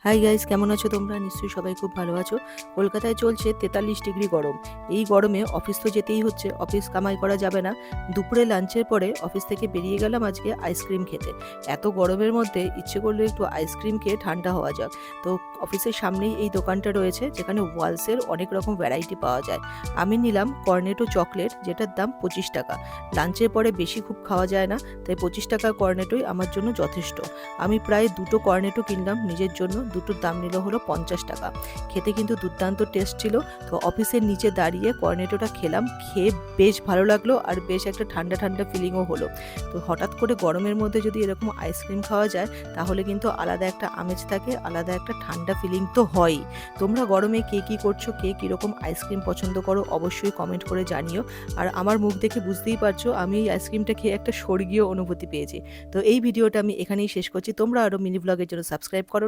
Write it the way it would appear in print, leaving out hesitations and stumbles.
Hi guys, কেমন আছো তোমরা? নিশ্চয়ই সবাই খুব ভালো আছো। কলকাতায় চলছে 43 ডিগ্রি গরম। এই গরমে অফিস তো যেতেই হচ্ছে, অফিস কামাই করা যাবে না। দুপুরে লাঞ্চের পরে অফিস থেকে বেরিয়ে গেলাম আজকে আইসক্রিম খেতে। এত গরমের মধ্যে ইচ্ছে করলো একটু আইসক্রিম খেয়ে ঠান্ডা হওয়া যাক। তো অফিসের সামনেই এই দোকানটা রয়েছে যেখানে ওয়ালসের অনেক রকম ভ্যারাইটি পাওয়া যায়। আমি নিলাম কর্নেটো চকলেট, যেটার দাম 25 টাকা। লাঞ্চের পরে বেশি খুব খাওয়া যায় না, তাই 25 টাকার কর্নেটোই আমার জন্য যথেষ্ট। আমি প্রায় দুটো কর্নেটো কিনলাম নিজের জন্য, দুটোর দাম নিল হলো 50 টাকা। খেতে কিন্তু দুর্দান্ত টেস্ট ছিল। তো অফিসের নিচে দাঁড়িয়ে কর্নেটোটা খেলাম, খেয়ে বেশ ভালো লাগলো আর বেশ একটা ঠান্ডা ঠান্ডা ফিলিংও হলো। তো হঠাৎ করে গরমের মধ্যে যদি এরকম আইসক্রিম খাওয়া যায় তাহলে কিন্তু আলাদা একটা আমেজ থাকে, আলাদা একটা ঠান্ডা ফিলিং তো হয়ই। তোমরা গরমে কে কী করছো, কে কীরকম আইসক্রিম পছন্দ করো অবশ্যই কমেন্ট করে জানিও। আর আমার মুখ দেখে বুঝতেই পারছো আমি এই আইসক্রিমটা খেয়ে একটা স্বর্গীয় অনুভূতি পেয়েছি। তো এই ভিডিওটা আমি এখানেই শেষ করছি। তোমরা আরও মিনি ব্লগের জন্য সাবস্ক্রাইব করো।